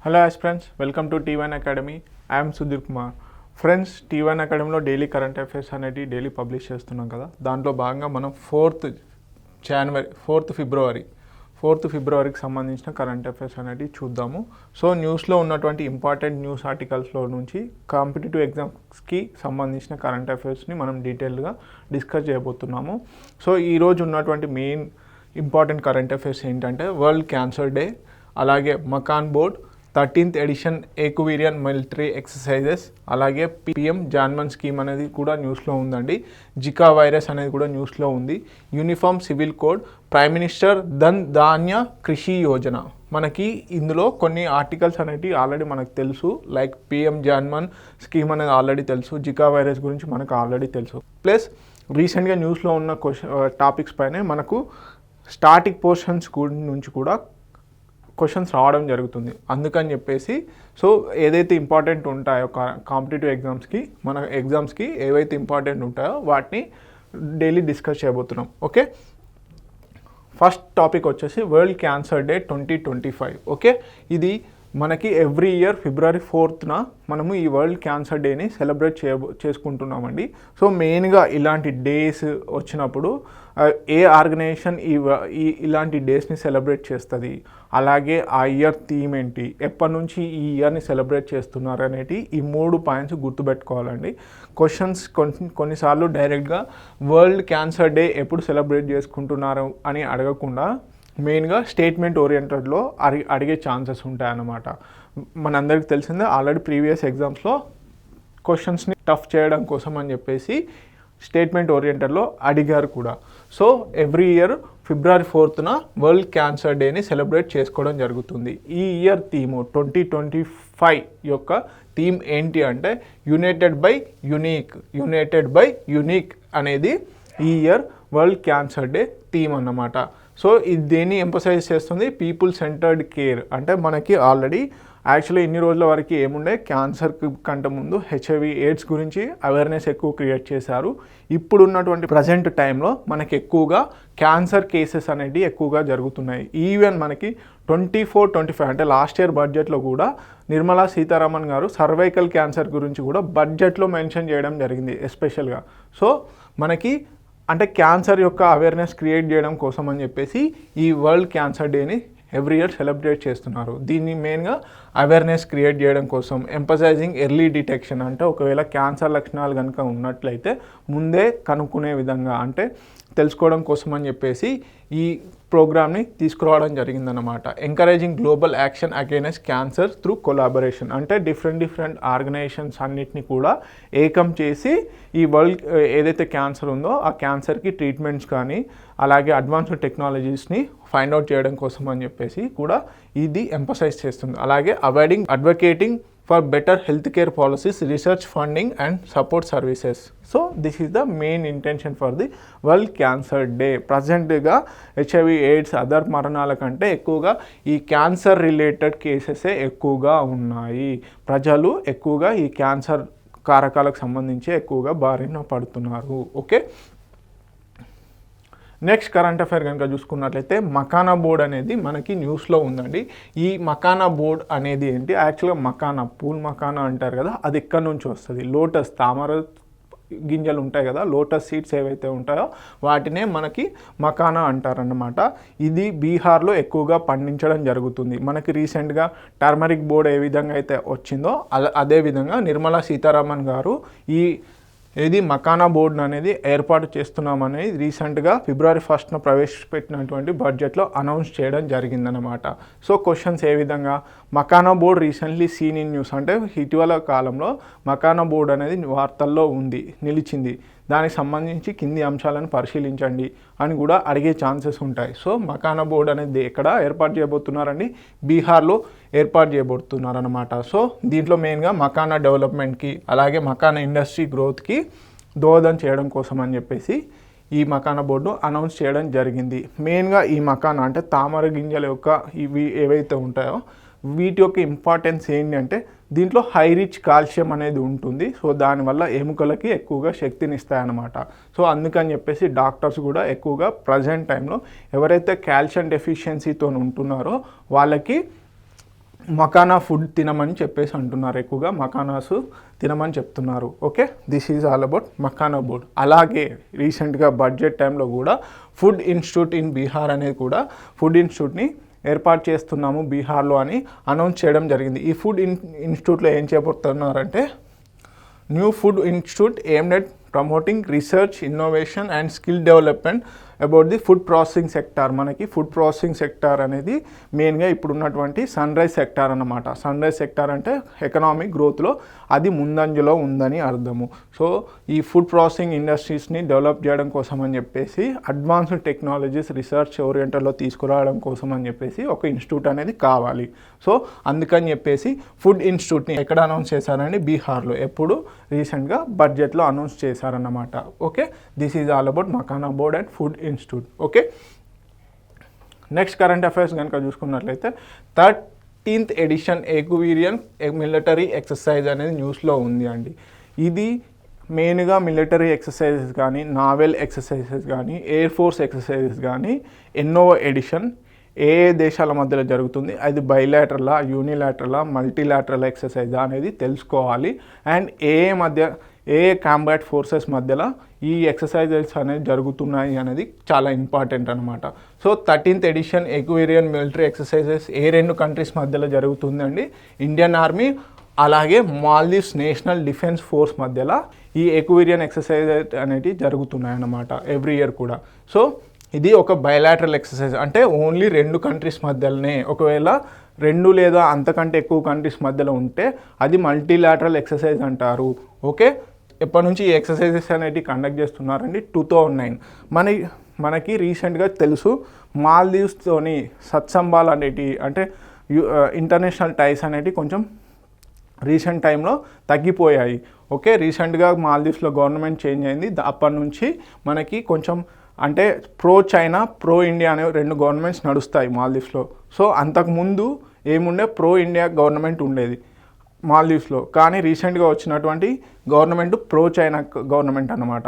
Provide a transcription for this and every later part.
Hello friends, welcome to T one academy. I'm Sudheer Kumar. Friends, T one అకాడమీలో daily current affairs అనేది daily publish చేస్తున్నాం కదా. దాంట్లో భాగంగా మనం 4th ఫిబ్రవరికి సంబంధించిన కరెంట్ అఫైర్స్ అనేది చూద్దాము. సో న్యూస్లో ఉన్నటువంటి ఇంపార్టెంట్ న్యూస్ ఆర్టికల్స్లో నుంచి కాంపిటేటివ్ ఎగ్జామ్స్కి సంబంధించిన కరెంట్ అఫైర్స్ని మనం డీటెయిల్గా డిస్కస్ చేయబోతున్నాము. సో ఈరోజు ఉన్నటువంటి మెయిన్ ఇంపార్టెంట్ కరెంట్ అఫైర్స్ ఏంటంటే వరల్డ్ క్యాన్సర్ డే, అలాగే makhana board 13th edition Ekuverin military exercises, అలాగే పిఎం జాన్మన్ స్కీమ్ అనేది కూడా న్యూస్లో ఉందండి. జికా వైరస్ అనేది కూడా న్యూస్లో ఉంది. Uniform civil code, prime minister Dhan ధాన్య కృషి యోజన. మనకి ఇందులో కొన్ని ఆర్టికల్స్ అనేవి ఆల్రెడీ మనకు తెలుసు. లైక్ పిఎం జాన్మన్ స్కీమ్ అనేది ఆల్రెడీ తెలుసు, జికా వైరస్ గురించి మనకు ఆల్రెడీ తెలుసు. ప్లస్ రీసెంట్గా న్యూస్లో ఉన్న టాపిక్స్ పైనే మనకు స్టాటిక్ పోర్షన్స్ నుంచి కూడా క్వశ్చన్స్ రావడం జరుగుతుంది. అందుకని చెప్పేసి సో ఏదైతే ఇంపార్టెంట్ ఉంటాయో కాంపిటేటివ్ ఎగ్జామ్స్కి ఏవైతే ఇంపార్టెంట్ ఉంటాయో వాటిని డైలీ డిస్కస్ చేయబోతున్నాం. ఓకే, ఫస్ట్ టాపిక్ వచ్చేసి వరల్డ్ క్యాన్సర్ డే 2025. ఓకే, ఇది మనకి ఎవ్రీ ఇయర్ February 4th మనము ఈ వరల్డ్ క్యాన్సర్ డేని సెలబ్రేట్ చేసుకుంటున్నామండి. సో మెయిన్గా ఇలాంటి డేస్ వచ్చినప్పుడు ఏ ఆర్గనైజేషన్ ఇలాంటి డేస్ని సెలబ్రేట్ చేస్తుంది, అలాగే ఆ ఇయర్ థీమ్ ఏంటి, ఎప్పటి నుంచి ఈ ఇయర్ని సెలబ్రేట్ చేస్తున్నారు అనేటి ఈ 3 పాయింట్స్ గుర్తుపెట్టుకోవాలండి. క్వశ్చన్స్ కొన్నిసార్లు డైరెక్ట్గా వరల్డ్ క్యాన్సర్ డే ఎప్పుడు సెలబ్రేట్ చేసుకుంటున్నారు అని అడగకుండా మెయిన్గా స్టేట్మెంట్ ఓరియంటెడ్లో అడిగే ఛాన్సెస్ ఉంటాయన్నమాట. మనందరికీ తెలిసిందే, ఆల్రెడీ ప్రీవియస్ ఎగ్జామ్స్లో క్వశ్చన్స్ని టఫ్ చేయడం కోసం అని చెప్పేసి స్టేట్మెంట్ ఓరియంటెడ్లో అడిగారు కూడా. So every year February 4th world cancer డేని సెలబ్రేట్ చేసుకోవడం జరుగుతుంది. ఈ ఇయర్ థీము 2025 యొక్క థీమ్ ఏంటి అంటే యునైటెడ్ బై యూనిక్ అనేది ఈ year world cancer day theme అన్నమాట. సో ఇది దేన్ని ఎంఫసైజ్ చేస్తుంది? People centred care. అంటే మనకి ఆల్రెడీ యాక్చువల్లీ ఇన్ని రోజుల వరకు ఏముండే, క్యాన్సర్ కంటే ముందు HIV AIDS గురించి అవేర్నెస్ ఎక్కువ క్రియేట్ చేశారు. ఇప్పుడున్నటువంటి ప్రజెంట్ టైంలో మనకి ఎక్కువగా క్యాన్సర్ కేసెస్ అనేవి ఎక్కువగా జరుగుతున్నాయి. ఈవెన్ మనకి 24-25 అంటే లాస్ట్ ఇయర్ బడ్జెట్లో కూడా నిర్మలా సీతారామన్ గారు సర్వైకల్ క్యాన్సర్ గురించి కూడా బడ్జెట్లో మెన్షన్ చేయడం జరిగింది ఎస్పెషల్గా. సో మనకి అంటే క్యాన్సర్ యొక్క అవేర్నెస్ క్రియేట్ చేయడం కోసం అని చెప్పేసి ఈ వరల్డ్ క్యాన్సర్ డేని ఎవ్రీ ఇయర్ సెలబ్రేట్ చేస్తున్నారు. దీన్ని మెయిన్గా అవేర్నెస్ క్రియేట్ చేయడం కోసం, ఎంపసైజింగ్ ఎర్లీ డిటెక్షన్. అంటే ఒకవేళ క్యాన్సర్ లక్షణాలు కనుక ఉన్నట్లయితే ముందే కనుక్కునే విధంగా, అంటే తెలుసుకోవడం కోసం అని చెప్పేసి ఈ ప్రోగ్రామ్ని తీసుకురావడం జరిగిందన్నమాట. Encouraging global action against cancer through collaboration. అంటే డిఫరెంట్ ఆర్గనైజేషన్స్ అన్నిటిని కూడా ఏకం చేసి ఈ వరల్డ్ ఏదైతే క్యాన్సర్ ఉందో ఆ క్యాన్సర్కి ట్రీట్మెంట్స్ కానీ అలాగే అడ్వాన్స్డ్ టెక్నాలజీస్ని ఫైండ్ అవుట్ చేయడం కోసం అని చెప్పేసి కూడా ఇది ఎంపసైజ్ చేస్తుంది. అలాగే advocating for better healthcare policies, research funding and support services. So this is the main intention for the World Cancer Day. ప్రజెంట్గా HIV AIDS అదర్ మరణాల కంటే ఎక్కువగా ఈ క్యాన్సర్ రిలేటెడ్ కేసెసే ఎక్కువగా ఉన్నాయి. ప్రజలు ఎక్కువగా ఈ క్యాన్సర్ కారకాలకు సంబంధించి ఎక్కువగా బారిన పడుతున్నారు. ఓకే, నెక్స్ట్ కరెంట్ అఫైర్ కనుక చూసుకున్నట్లయితే మకానా బోర్డ్ అనేది మనకి న్యూస్లో ఉందండి. ఈ మకానా బోర్డ్ అనేది ఏంటి? యాక్చువల్గా పూల్ మకానా అంటారు కదా, అది ఎక్కడి నుంచి వస్తుంది? లోటస్ తామర గింజలు ఉంటాయి కదా, లోటస్ సీడ్స్ ఏవైతే ఉంటాయో వాటినే మనకి మకానా అంటారన్నమాట. ఇది బీహార్లో ఎక్కువగా పండించడం జరుగుతుంది. మనకి రీసెంట్గా టర్మరిక్ బోర్డ్ ఏ విధంగా అయితే వచ్చిందో అదేవిధంగా నిర్మలా సీతారామన్ గారు ఇది మకానా బోర్డు అనేది ఏర్పాటు చేస్తున్నామని రీసెంట్గా February 1st ప్రవేశపెట్టినటువంటి బడ్జెట్లో అనౌన్స్ చేయడం జరిగిందనమాట. సో క్వశ్చన్స్ ఏ విధంగా, makhana board recently scene in news. అంటే ఇటీవల కాలంలో మకానా బోర్డు అనేది వార్తల్లో నిలిచింది. దానికి సంబంధించి కింది అంశాలను పరిశీలించండి అని కూడా అడిగే ఛాన్సెస్ ఉంటాయి. సో మకానా బోర్డు అనేది ఎక్కడ ఏర్పాటు చేయబోతున్నారండి? బీహార్లో ఏర్పాటు చేయబోతున్నారనమాట. సో దీంట్లో మెయిన్గా మకానా డెవలప్మెంట్కి అలాగే మకానా ఇండస్ట్రీ గ్రోత్కి దోహదం చేయడం కోసం అని చెప్పేసి ఈ మకానా బోర్డును అనౌన్స్ చేయడం జరిగింది. మెయిన్గా ఈ మకానా అంటే తామర గింజల యొక్క ఇవి ఏవైతే ఉంటాయో వీటి యొక్క ఇంపార్టెన్స్ ఏంటి అంటే దీంట్లో హై రిచ్ కాల్షియం అనేది ఉంటుంది. సో దానివల్ల ఎముకలకి ఎక్కువగా శక్తిని ఇస్తాయన్నమాట. సో అందుకని చెప్పేసి డాక్టర్స్ కూడా ఎక్కువగా ప్రజెంట్ టైంలో ఎవరైతే కాల్షియం డెఫిషియన్సీతో ఉంటున్నారో వాళ్ళకి మకానా ఫుడ్ తినమని చెప్పేసి అంటున్నారు, ఎక్కువగా మకానాస్ తినమని చెప్తున్నారు. Okay, this is all about makhana board. అలాగే రీసెంట్గా బడ్జెట్ టైంలో కూడా ఫుడ్ ఇన్స్టిట్యూట్ ఇన్ బీహార్ అనేది కూడా ఫుడ్ ఇన్స్టిట్యూట్ని ఏర్పాటు చేస్తున్నాము బీహార్లో అని అనౌన్స్ చేయడం జరిగింది. ఈ ఫుడ్ ఇన్స్టిట్యూట్లో ఏం చేయబోతున్నారంటే new food institute aimed at promoting research, innovation and skill development about the food processing sector. మనకి ఫుడ్ ప్రాసెసింగ్ సెక్టార్ అనేది మెయిన్గా ఇప్పుడున్నటువంటి సన్ రైజ్ సెక్టార్ అన్నమాట. సన్ రైజ్ సెక్టార్ అంటే ఎకనామిక్ గ్రోత్లో అది ముందంజలో ఉందని అర్థము. సో ఈ ఫుడ్ ప్రాసెసింగ్ ఇండస్ట్రీస్ని డెవలప్ చేయడం కోసం అని చెప్పేసి అడ్వాన్స్డ్ టెక్నాలజీస్ రీసెర్చ్ ఓరియంటెడ్లో తీసుకురావడం కోసం అని చెప్పేసి ఒక ఇన్స్టిట్యూట్ అనేది కావాలి. సో అందుకని చెప్పేసి ఫుడ్ ఇన్స్టిట్యూట్ని ఎక్కడ అనౌన్స్ చేశారండి? బీహార్లో. ఎప్పుడు? రీసెంట్గా బడ్జెట్లో అనౌన్స్ చేశారన్నమాట. Okay, this is all about makhana board and food institute. Okay, next current affairs కనుక చూసుకున్నట్లయితే 13th edition Ekuverin military exercise అనేది న్యూస్లో ఉంది అండి. ఇది మెయిన్గా మిలిటరీ ఎక్సర్సైజెస్ కానీ, నావెల్ ఎక్సర్సైజెస్ కానీ, ఎయిర్ ఫోర్స్ ఎక్సర్సైజెస్ కానీ ఎన్నో ఎడిషన్, ఏ దేశాల మధ్యలో జరుగుతుంది, అది బైలాటరలా, యూనిలాటరలా, మల్టీలాటరల్ ఎక్సర్సైజ్ అనేది తెలుసుకోవాలి. అండ్ ఏ కాంబాట్ ఫోర్సెస్ మధ్యలో ఈ ఎక్సర్సైజెస్ అనేది జరుగుతున్నాయి అనేది చాలా ఇంపార్టెంట్ అనమాట. So 13th edition Ekuverin military exercises ఏ రెండు కంట్రీస్ మధ్యలో జరుగుతుందండి? ఇండియన్ ఆర్మీ అలాగే మాల్దీవ్స్ నేషనల్ డిఫెన్స్ ఫోర్స్ మధ్యలో ఈ ఎక్విరియన్ ఎక్సర్సైజ్ అనేవి జరుగుతున్నాయి అన్నమాట ఎవ్రీ ఇయర్ కూడా. సో ఇది ఒక బైలాటరల్ ఎక్సర్సైజ్, అంటే ఓన్లీ రెండు కంట్రీస్ మధ్యలోనే. ఒకవేళ రెండు లేదా అంతకంటే ఎక్కువ కంట్రీస్ మధ్యలో ఉంటే అది మల్టీలాటరల్ ఎక్సర్సైజ్ అంటారు. ఓకే, ఎప్పటి నుంచి ఈ ఎక్సర్సైజెస్ అనేవి కండక్ట్ చేస్తున్నారండి? 2009. మనకి రీసెంట్గా తెలుసు మాల్దీవ్స్తోని సత్సంబాల్ అనేటి, అంటే ఇంటర్నేషనల్ టైస్ అనేవి కొంచెం రీసెంట్ టైంలో తగ్గిపోయాయి. ఓకే, రీసెంట్గా మాల్దీవ్స్లో గవర్నమెంట్ చేంజ్ అయింది. అప్పటి నుంచి మనకి కొంచెం అంటే ప్రో చైనా, ప్రో ఇండియా అనే రెండు గవర్నమెంట్స్ నడుస్తాయి మాల్దీవ్స్లో. సో అంతకుముందు ఏముండే? ప్రో ఇండియా గవర్నమెంట్ ఉండేది మాల్దీవ్స్లో. కానీ రీసెంట్గా వచ్చినటువంటి గవర్నమెంట్ ప్రో చైనా గవర్నమెంట్ అన్నమాట.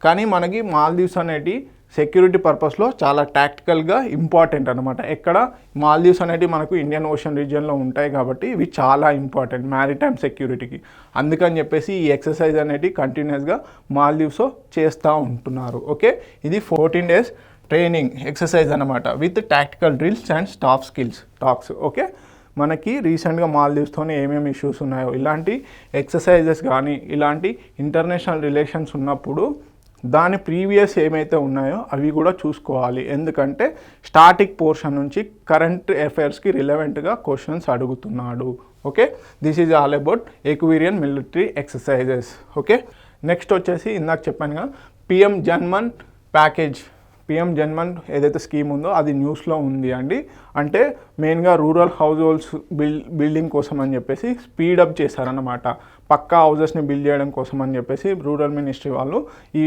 కానీ మనకి మాల్దీవ్స్ అనేటి సెక్యూరిటీ పర్పస్లో చాలా టాక్టికల్గా ఇంపార్టెంట్ అనమాట. ఎక్కడ? మాల్దీవ్స్ అనేవి మనకు ఇండియన్ ఓషన్ రీజియన్లో ఉంటాయి కాబట్టి ఇవి చాలా ఇంపార్టెంట్ మ్యారిటైమ్ సెక్యూరిటీకి. అందుకని చెప్పేసి ఈ ఎక్సర్సైజ్ అనేవి కంటిన్యూస్గా మాల్దీవ్స్లో చేస్తూ ఉంటున్నారు. ఓకే, ఇది 14 days ట్రైనింగ్ ఎక్సర్సైజ్ అనమాట with tactical drills and staff skills talks. Okay, మనకి రీసెంట్గా మాల్దీవ్స్తోనే ఏమేమి ఇష్యూస్ ఉన్నాయో, ఇలాంటి ఎక్సర్సైజెస్ కానీ ఇలాంటి ఇంటర్నేషనల్ రిలేషన్స్ ఉన్నప్పుడు దాని ప్రీవియస్ ఏమైతే ఉన్నాయో అవి కూడా చూసుకోవాలి. ఎందుకంటే స్టాటిక్ పోర్షన్ నుంచి కరెంట్ అఫైర్స్కి రిలవెంట్గా క్వశ్చన్స్ అడుగుతున్నాడు. Okay, this is all about Ekuverin military exercises. Okay, next వచ్చేసి ఇందాక చెప్పానుగా PM Janman package. PM Janman ఏదైతే స్కీమ్ ఉందో అది న్యూస్లో ఉంది అండి. అంటే మెయిన్గా రూరల్ హౌస్ హోల్డ్స్ బిల్డింగ్ కోసం అని చెప్పేసి స్పీడప్ చేశారన్నమాట. పక్కా హౌజెస్ని బిల్డ్ చేయడం కోసం అని చెప్పేసి రూరల్ మినిస్ట్రీ వాళ్ళు ఈ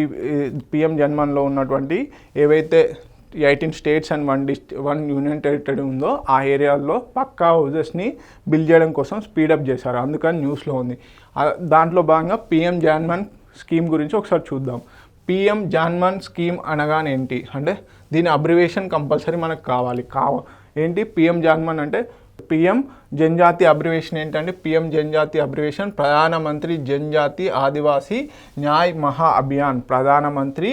పిఎం జన్మన్లో ఉన్నటువంటి ఏవైతే 18 states అండ్ 1 యూనియన్ టెరిటరీ ఉందో ఆ ఏరియాల్లో పక్కా హౌజెస్ని బిల్డ్ చేయడం కోసం స్పీడప్ చేశారు. అందుకని న్యూస్లో ఉంది. దాంట్లో భాగంగా పిఎం జన్మన్ స్కీమ్ గురించి ఒకసారి చూద్దాం. పిఎం జన్మన్ స్కీమ్ అనగానే ఏంటి అంటే దీని అబ్రివేషన్ కంపల్సరీ మనకు కావాలి. ఏంటి పిఎం జన్మన్ అంటే? పిఎం జనజాతి అబ్రివేషన్ ఏంటంటే పిఎం జనజాతి అబ్రివేషన్ ప్రధానమంత్రి జనజాతి ఆదివాసీ న్యాయ్ మహా అభియాన్. ప్రధానమంత్రి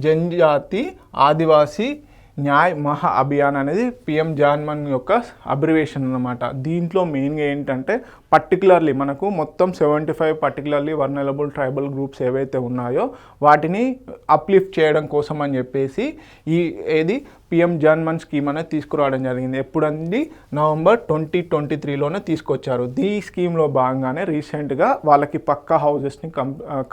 జనజాతి ఆదివాసీ న్యాయ్ మహా అభియాన్ అనేది పిఎం జన్మన్ యొక్క అబ్రివేషన్ అన్నమాట. దీంట్లో మెయిన్గా ఏంటంటే పర్టికులర్లీ మనకు మొత్తం 75 పర్టికులర్లీ వర్నరబుల్ ట్రైబల్ గ్రూప్స్ ఏవైతే ఉన్నాయో వాటిని అప్లిఫ్ట్ చేయడం కోసం అని చెప్పేసి ఏది పిఎం జన్మన్ స్కీమ్ అనేది తీసుకురావడం జరిగింది. ఎప్పుడండి? November 2023లోనే తీసుకొచ్చారు. ఈ స్కీమ్లో భాగంగానే రీసెంట్గా వాళ్ళకి పక్కా హౌజెస్ని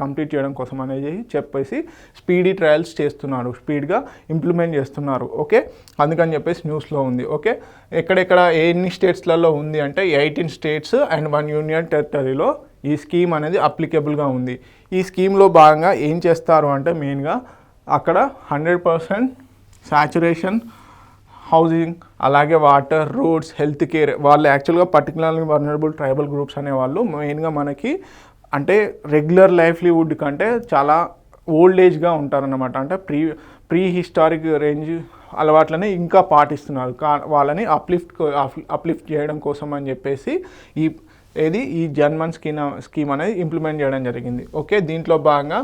కంప్లీట్ చేయడం కోసం అనేది చెప్పేసి స్పీడీ ట్రయల్స్ చేస్తున్నారు, స్పీడ్గా ఇంప్లిమెంట్ చేస్తున్నారు. ఓకే, అందుకని చెప్పేసి న్యూస్లో ఉంది. ఓకే, ఎక్కడెక్కడ ఎన్ని స్టేట్స్లలో ఉంది అంటే 18 states అండ్ 1 యూనియన్ టెరిటరీలో ఈ స్కీమ్ అనేది అప్లికేబుల్గా ఉంది. ఈ స్కీమ్లో భాగంగా ఏం చేస్తారు అంటే మెయిన్గా అక్కడ 100% సాచురేషన్ హౌసింగ్, అలాగే వాటర్, రోడ్స్, హెల్త్ కేర్. వాళ్ళు యాక్చువల్గా పర్టికులర్లీ వర్నరబుల్ ట్రైబల్ గ్రూప్స్ అనేవాళ్ళు మెయిన్గా మనకి అంటే రెగ్యులర్ లైవ్లీవుడ్ కంటే చాలా ఓల్డ్ ఏజ్గా ఉంటారన్నమాట. అంటే ప్రీ హిస్టారిక్ రేంజ్ అలవాట్లని ఇంకా పాటిస్తున్నారు. వాళ్ళని అప్లిఫ్ట్ చేయడం కోసం అని చెప్పేసి ఈ జన్మన్ స్కీమ్ అనేది ఇంప్లిమెంట్ చేయడం జరిగింది. ఓకే, దీంట్లో భాగంగా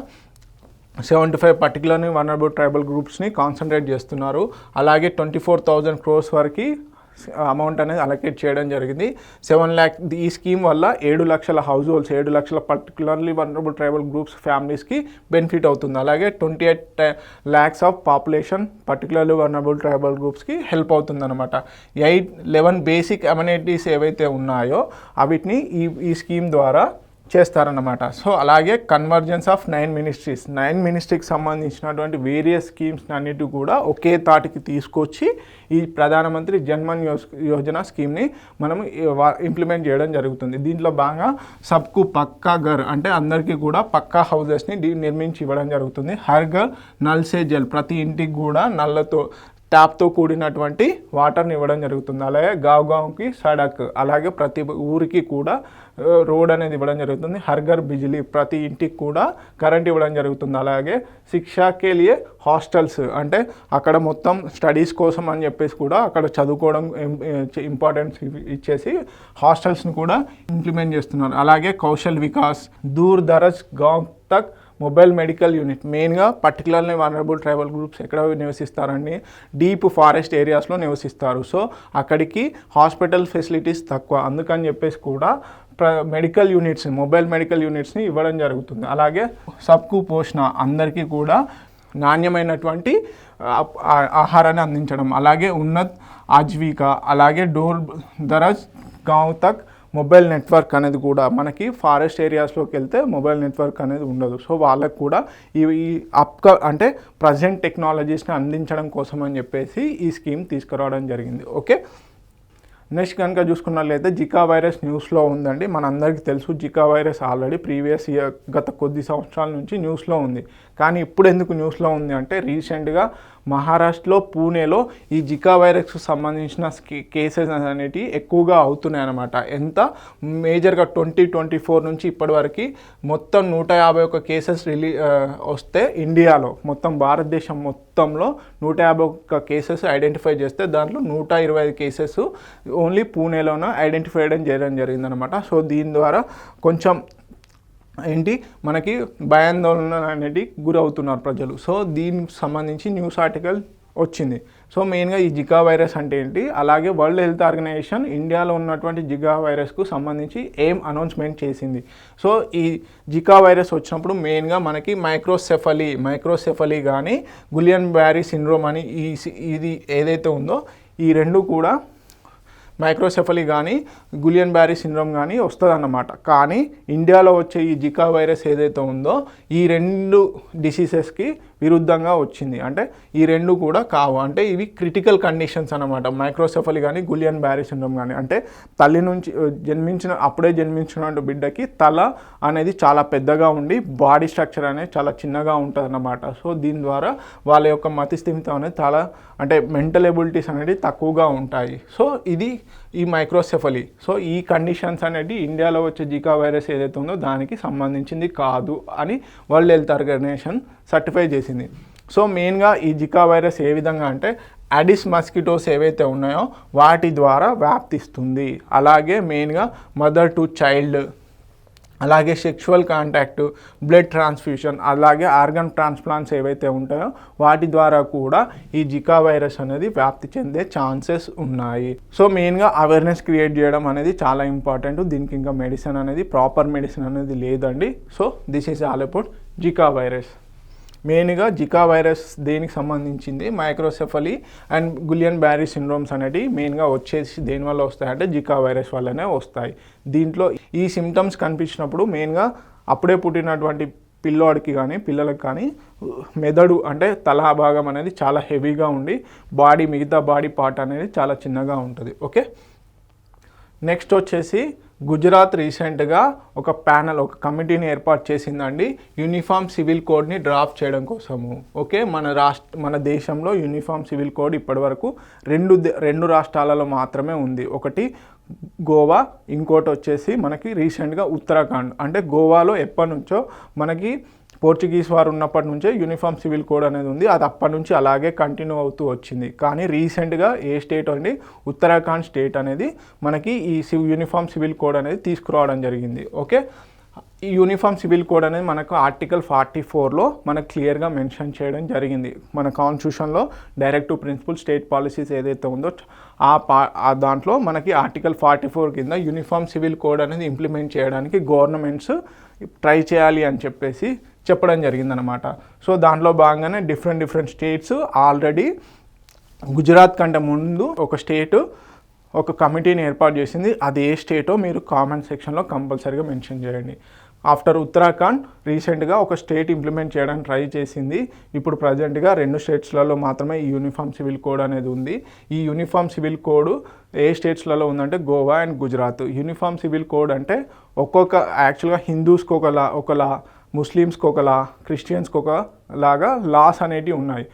75 పర్టికులర్ని వనరబుల్ ట్రైబల్ గ్రూప్స్ని కాన్సన్ట్రేట్ చేస్తున్నారు. అలాగే 24,000 crores వరకు అమౌంట్ అనేది అలొకేట్ చేయడం జరిగింది. 7 lakh ఈ స్కీమ్ వల్ల 7 లక్షల హౌస్ హోల్డ్స్ 7 లక్షల పర్టికులర్లీ వనరబుల్ ట్రైబల్ గ్రూప్స్ ఫ్యామిలీస్కి బెనిఫిట్ అవుతుంది. అలాగే 28 lakhs of population particularly vulnerable tribal గ్రూప్స్కి హెల్ప్ అవుతుంది అనమాట. 11 బేసిక్ అమ్యూనిటీస్ ఏవైతే ఉన్నాయో వీటిని ఈ స్కీమ్ ద్వారా చేస్తారన్నమాట. సో అలాగే కన్వర్జెన్స్ ఆఫ్ 9 మినిస్ట్రీకి సంబంధించినటువంటి వేరియస్ స్కీమ్స్ అన్నిటి కూడా ఒకే తాటికి తీసుకొచ్చి ఈ ప్రధానమంత్రి జన్మన్ యోజన స్కీమ్ని మనం ఇంప్లిమెంట్ చేయడం జరుగుతుంది. దీంట్లో భాగంగా సబ్కు పక్కా ఘర్ అంటే అందరికీ కూడా పక్కా హౌజెస్ని నిర్మించి ఇవ్వడం జరుగుతుంది. హర్ ఘర్ నల్ సే జల్ ప్రతి ఇంటికి కూడా నల్లతో ట్యాప్తో కూడినటువంటి వాటర్ని ఇవ్వడం జరుగుతుంది. అలాగే గాంవ్కి సడక్ అలాగే ప్రతి ఊరికి కూడా రోడ్ అనేది ఇవ్వడం జరుగుతుంది. హర్ ఘర్ బిజిలీ ప్రతి ఇంటికి కూడా కరెంట్ ఇవ్వడం జరుగుతుంది. అలాగే శిక్షాకే లియే హాస్టల్స్ అంటే అక్కడ మొత్తం స్టడీస్ కోసం అని చెప్పేసి కూడా అక్కడ చదువుకోవడం ఇంపార్టెన్స్ ఇచ్చేసి హాస్టల్స్ని కూడా ఇంప్లిమెంట్ చేస్తున్నారు. అలాగే కౌశల్ వికాస్ దూర్ దరజ్ గాంవ్ తక్ మొబైల్ మెడికల్ యూనిట్ మెయిన్గా పర్టికులర్లీ వనరబుల్ ట్రైబల్ గ్రూప్స్ ఎక్కడ నివసిస్తారండి, డీప్ ఫారెస్ట్ ఏరియాస్లో నివసిస్తారు. సో అక్కడికి హాస్పిటల్ ఫెసిలిటీస్ తక్కువ, అందుకని చెప్పేసి కూడా మెడికల్ యూనిట్స్ మొబైల్ మెడికల్ యూనిట్స్ని ఇవ్వడం జరుగుతుంది. అలాగే సబ్కు పోషణ అందరికీ కూడా నాణ్యమైనటువంటి ఆహారాన్ని అందించడం. అలాగే ఉన్నత్ ఆజీవికా అలాగే డోర్ దరజ్ గాంవ్ తక్ మొబైల్ నెట్వర్క్ అనేది కూడా మనకి ఫారెస్ట్ ఏరియాస్లోకి వెళ్తే మొబైల్ నెట్వర్క్ అనేది ఉండదు. సో వాళ్ళకు కూడా ఈ అంటే ప్రజెంట్ టెక్నాలజీస్ని అందించడం కోసం అని చెప్పేసి ఈ స్కీమ్ తీసుకురావడం జరిగింది. ఓకే, నెక్స్ట్ కనుక చూసుకున్నట్లయితే జికా వైరస్ న్యూస్లో ఉందండి. మనందరికీ తెలుసు Zika virus already previous year గత కొద్ది సంవత్సరాల నుంచి న్యూస్లో ఉంది. కానీ ఇప్పుడు ఎందుకు న్యూస్లో ఉంది అంటే రీసెంట్గా మహారాష్ట్రలో పూణేలో ఈ జికా వైరస్కు సంబంధించిన కేసెస్ అనేటివి ఎక్కువగా అవుతున్నాయి అన్నమాట. ఎంత మేజర్గా 2024 నుంచి ఇప్పటివరకు మొత్తం 151 కేసెస్ వస్తే ఇండియాలో మొత్తం భారతదేశం మొత్తంలో 151 కేసెస్ ఐడెంటిఫై చేస్తే దాంట్లో 125 కేసెస్ ఓన్లీ పూణేలోనే ఐడెంటిఫై చేయడం జరిగిందనమాట. సో దీని ద్వారా కొంచెం మనకి భయాందోళన అనేది గురవుతున్నారు ప్రజలు. సో దీనికి సంబంధించి న్యూస్ ఆర్టికల్ వచ్చింది. సో మెయిన్గా ఈ జికా వైరస్ అంటే ఏంటి, అలాగే వరల్డ్ హెల్త్ ఆర్గనైజేషన్ ఇండియాలో ఉన్నటువంటి జికా వైరస్కు సంబంధించి ఏం అనౌన్స్మెంట్ చేసింది. సో ఈ జికా వైరస్ వచ్చినప్పుడు మెయిన్గా మనకి మైక్రోసెఫలీ కానీ గులియన్ బ్యారీ సిండ్రోమ్ అని ఇది ఏదైతే ఉందో ఈ రెండు కూడా మైక్రోసెఫలీ కానీ గులియన్ బ్యారీ సిండ్రోమ్ కానీ వస్తుంది అన్నమాట. కానీ ఇండియాలో వచ్చే ఈ జికా వైరస్ ఏదైతే ఉందో ఈ రెండు డిసీజెస్కి విరుద్ధంగా వచ్చింది. అంటే ఈ రెండు కూడా కావు, అంటే ఇవి క్రిటికల్ కండిషన్స్ అన్నమాట. మైక్రోసెఫలీ కానీ గులియన్ బ్యారీ సిండ్రోమ్ కానీ అంటే తల్లి నుంచి అప్పుడే జన్మించిన బిడ్డకి తల అనేది చాలా పెద్దగా ఉండి బాడీ స్ట్రక్చర్ అనేది చాలా చిన్నగా ఉంటుంది అన్నమాట. సో దీని ద్వారా వాళ్ళ యొక్క మతిస్థిమితం అనేది చాలా అంటే మెంటల్ ఎబిలిటీస్ అనేది తక్కువగా ఉంటాయి. సో ఇది ఈ మైక్రోసెఫలీ. సో ఈ కండిషన్స్ అనేది ఇండియాలో వచ్చే జికా వైరస్ ఏదైతే ఉందో దానికి సంబంధించింది కాదు అని వరల్డ్ హెల్త్ ఆర్గనైజేషన్ సర్టిఫై చేసింది. సో మెయిన్గా ఈ జికా వైరస్ ఏ విధంగా అంటే అడిస్ మస్కిటోస్ ఏవైతే ఉన్నాయో వాటి ద్వారా వ్యాప్తిస్తుంది. అలాగే మెయిన్గా మదర్ టు చైల్డ్, అలాగే సెక్షువల్ కాంటాక్ట్, బ్లడ్ ట్రాన్స్ఫ్యూషన్, అలాగే ఆర్గన్ ట్రాన్స్ప్లాంట్స్ ఏవైతే ఉంటాయో వాటి ద్వారా కూడా ఈ జికా వైరస్ అనేది వ్యాప్తి చెందే ఛాన్సెస్ ఉన్నాయి. సో మెయిన్గా అవేర్నెస్ క్రియేట్ చేయడం అనేది చాలా ఇంపార్టెంట్. దీనికి ఇంకా మెడిసిన్ అనేది ప్రాపర్ మెడిసిన్ అనేది లేదండి. So this is all about Zika virus. మెయిన్గా జికా వైరస్ దేనికి సంబంధించింది microcephaly and Guillain Barry syndromes అనేవి మెయిన్గా వచ్చేసి దేనివల్ల వస్తాయంటే జికా వైరస్ వల్లనే వస్తాయి. దీంట్లో ఈ సిమ్టమ్స్ కనిపించినప్పుడు మెయిన్గా అప్పుడే పుట్టినటువంటి పిల్లోడికి కానీ పిల్లలకు కానీ మెదడు అంటే తల భాగం అనేది చాలా హెవీగా ఉండి మిగతా బాడీ పార్ట్ అనేది చాలా చిన్నగా ఉంటుంది. ఓకే, నెక్స్ట్ వచ్చేసి గుజరాత్ రీసెంట్గా ఒక కమిటీని ఏర్పాటు చేసిందండి యూనిఫామ్ సివిల్ కోడ్ని డ్రాఫ్ట్ చేయడం కోసము. ఓకే, మన దేశంలో యూనిఫామ్ సివిల్ కోడ్ ఇప్పటివరకు రెండు రాష్ట్రాలలో మాత్రమే ఉంది. ఒకటి గోవా, ఇంకోటి వచ్చేసి మనకి రీసెంట్గా ఉత్తరాఖండ్. అంటే గోవాలో ఎప్పటి నుంచో మనకి పోర్చుగీస్ వారు ఉన్నప్పటి నుంచే యూనిఫామ్ సివిల్ కోడ్ అనేది ఉంది. అది అప్పటి నుంచి అలాగే కంటిన్యూ అవుతూ వచ్చింది. కానీ రీసెంట్గా ఏ స్టేట్ అండి, ఉత్తరాఖండ్ స్టేట్ అనేది మనకి ఈ యూనిఫామ్ సివిల్ కోడ్ అనేది తీసుకురావడం జరిగింది. ఓకే, ఈ యూనిఫామ్ సివిల్ కోడ్ అనేది మనకు ఆర్టికల్ 44లో మనకు క్లియర్గా మెన్షన్ చేయడం జరిగింది. మన కాన్స్టిట్యూషన్లో డైరెక్టివ్ ప్రిన్సిపల్ స్టేట్ పాలసీస్ ఏదైతే ఉందో ఆ దాంట్లో మనకి ఆర్టికల్ 44 కింద యూనిఫామ్ సివిల్ కోడ్ అనేది ఇంప్లిమెంట్ చేయడానికి గవర్నమెంట్స్ ట్రై చేయాలి అని చెప్పేసి చెప్పడం జరిగిందనమాట. సో దాంట్లో భాగంగానే డిఫరెంట్ స్టేట్స్ ఆల్రెడీ గుజరాత్ కంటే ముందు ఒక స్టేటు ఒక కమిటీని ఏర్పాటు చేసింది. అది ఏ స్టేటో మీరు కామెంట్ సెక్షన్లో కంపల్సరీగా మెన్షన్ చేయండి. ఆఫ్టర్ ఉత్తరాఖండ్ రీసెంట్గా ఒక స్టేట్ ఇంప్లిమెంట్ చేయడానికి ట్రై చేసింది. ఇప్పుడు ప్రజెంట్గా 2 స్టేట్స్లలో మాత్రమే ఈ యూనిఫామ్ సివిల్ కోడ్ అనేది ఉంది. ఈ యూనిఫామ్ సివిల్ కోడ్ ఏ స్టేట్స్లలో ఉందంటే Goa and Gujarat. Uniform civil code అంటే యాక్చువల్గా హిందూస్కి ఒకలా, ముస్లిమ్స్కి ఒకలా, క్రిస్టియన్స్కి ఒకలాగా లాస్ అనేటివి ఉన్నాయి.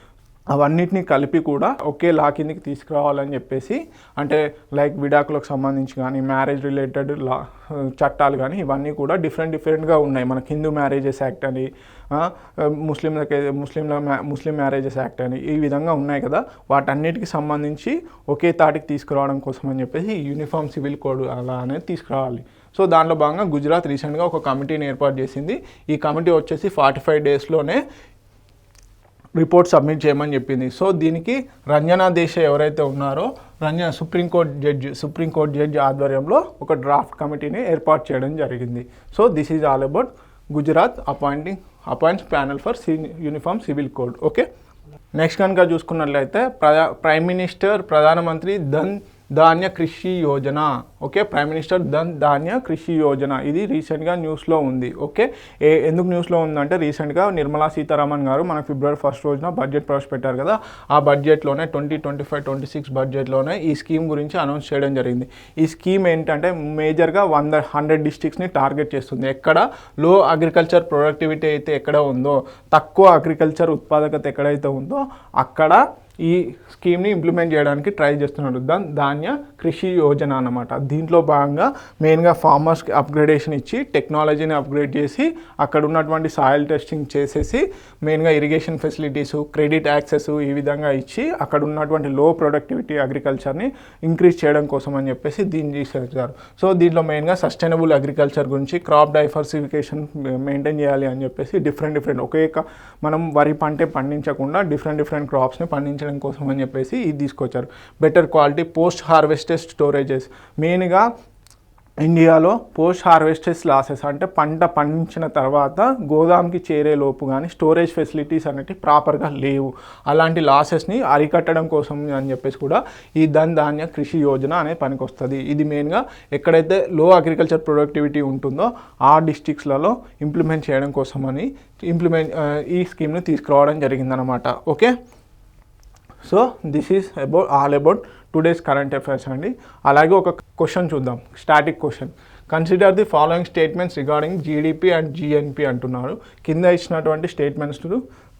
అవన్నిటిని కలిపి కూడా ఒకే లా కిందకి తీసుకురావాలని చెప్పేసి, అంటే లైక్ విడాకులకు సంబంధించి కానీ, మ్యారేజ్ రిలేటెడ్ లా చట్టాలు కానీ ఇవన్నీ కూడా డిఫరెంట్గా ఉన్నాయి. మనకి హిందూ మ్యారేజెస్ యాక్ట్ అని, ముస్లిం మ్యారేజెస్ యాక్ట్ అని ఈ విధంగా ఉన్నాయి కదా. వాటన్నిటికి సంబంధించి ఒకే తాటికి తీసుకురావడం కోసం అని చెప్పేసి యూనిఫామ్ సివిల్ కోడ్ అలా అనేది తీసుకురావాలి. సో దాంట్లో భాగంగా గుజరాత్ రీసెంట్గా ఒక కమిటీని ఏర్పాటు చేసింది. ఈ కమిటీ వచ్చేసి 45 డేస్లోనే రిపోర్ట్ సబ్మిట్ చేయమని చెప్పింది. సో దీనికి రంజనా దేశాయ్ ఎవరైతే ఉన్నారో సుప్రీంకోర్టు జడ్జి ఆధ్వర్యంలో ఒక డ్రాఫ్ట్ కమిటీని ఏర్పాటు చేయడం జరిగింది. So this is all about Gujarat appoints panel for uniform civil code. Okay, next కనుక చూసుకున్నట్లయితే ప్రధానమంత్రి ధన్ ధాన్య కృషి Yojana. Okay, prime minister Dhan ధాన్య కృషి యోజన ఇది రీసెంట్గా న్యూస్లో ఉంది. ఓకే, ఎందుకు న్యూస్లో ఉందంటే రీసెంట్గా నిర్మలా సీతారామన్ గారు మన ఫిబ్రవరి 1 రోజున బడ్జెట్ ప్రవేశపెట్టారు కదా. ఆ బడ్జెట్లోనే 2025-26 బడ్జెట్లోనే ఈ స్కీమ్ గురించి అనౌన్స్ చేయడం జరిగింది. ఈ స్కీమ్ ఏంటంటే మేజర్గా 100 డిస్ట్రిక్ట్స్ని టార్గెట్ చేస్తుంది. ఎక్కడ లో అగ్రికల్చర్ ప్రొడక్టివిటీ అయితే ఎక్కడ ఉందో, తక్కువ అగ్రికల్చర్ ఉత్పాదకత ఎక్కడైతే ఉందో అక్కడ ఈ స్కీమ్ని ఇంప్లిమెంట్ చేయడానికి ట్రై చేస్తున్నారు. ధాన్య కృషి యోజన అన్నమాట. దీంట్లో భాగంగా మెయిన్గా ఫార్మర్స్కి అప్గ్రేడేషన్ ఇచ్చి టెక్నాలజీని అప్గ్రేడ్ చేసి అక్కడ ఉన్నటువంటి సాయిల్ టెస్టింగ్ చేసేసి మెయిన్గా ఇరిగేషన్ ఫెసిలిటీసు, క్రెడిట్ యాక్సెస్ ఈ విధంగా ఇచ్చి అక్కడ ఉన్నటువంటి లో ప్రొడక్టివిటీ అగ్రికల్చర్ని ఇంక్రీజ్ చేయడం కోసం అని చెప్పేసి దీన్ని చేశారు. సో దీంట్లో మెయిన్గా సస్టైనబుల్ అగ్రికల్చర్ గురించి, క్రాప్ డైవర్సిఫికేషన్ మెయింటైన్ చేయాలి అని చెప్పేసి డిఫరెంట్ ఒకే మనం వరి పంటే పండించకుండా డిఫరెంట్ క్రాప్స్ని పండించడం కోసం అని చెప్పేసి ఇది తీసుకొచ్చారు. Better quality post harvested storages. మెయిన్గా ఇండియాలో పోస్ట్ హార్వెస్టెడ్ లాసెస్ అంటే పంట పండించిన తర్వాత గోదాంకి చేరే లోపు కానీ స్టోరేజ్ ఫెసిలిటీస్ అనేవి ప్రాపర్గా లేవు. అలాంటి లాసెస్ని అరికట్టడం కోసం అని చెప్పేసి కూడా ఈ ధాన్య కృషి యోజన అనేది పనికి వస్తుంది. ఇది మెయిన్గా ఎక్కడైతే లో అగ్రికల్చర్ ప్రొడక్టివిటీ ఉంటుందో ఆ డిస్ట్రిక్ట్స్లలో ఇంప్లిమెంట్ చేయడం కోసమని ఈ స్కీమ్ని తీసుకురావడం జరిగిందనమాట. Okay, so this is all about today's current affairs అండి. అలాగే ఒక క్వశ్చన్ చూద్దాం, static question. Consider the following statements regarding GDP and GNP అంటున్నారు. కింద ఇచ్చినటువంటి స్టేట్మెంట్స్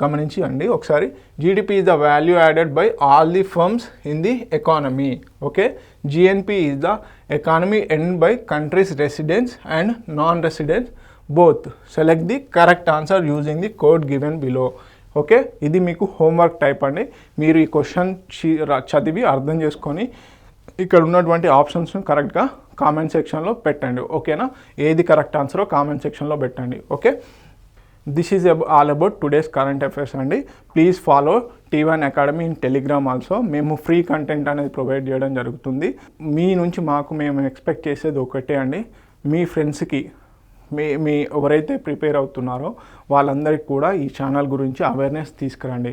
గమనించి అండి ఒకసారి. GDP is the value added by all the firms in the economy. Okay, GNP is the economy earned by countries residents and non residents both. Select the correct answer using the code given below. Okay, ఇది మీకు homework type అండి. మీరు ఈ question చదివి అర్థం చేసుకొని ఇక్కడ ఉన్నటువంటి ఆప్షన్స్ను కరెక్ట్గా కామెంట్ సెక్షన్లో పెట్టండి. ఓకేనా, ఏది కరెక్ట్ ఆన్సరో కామెంట్ సెక్షన్లో పెట్టండి. Okay, this is all about today's current affairs అండి. Please follow T1 academy in telegram also. మేము ఫ్రీ కంటెంట్ అనేది ప్రొవైడ్ చేయడం జరుగుతుంది. మీ నుంచి మేము ఎక్స్పెక్ట్ చేసేది ఒకటే అండి, మీ ఫ్రెండ్స్కి మీ ఎవరైతే ప్రిపేర్ అవుతున్నారో వాళ్ళందరికీ కూడా ఈ ఛానల్ గురించి అవేర్నెస్ తీసుకురండి.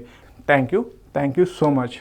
Thank you so much.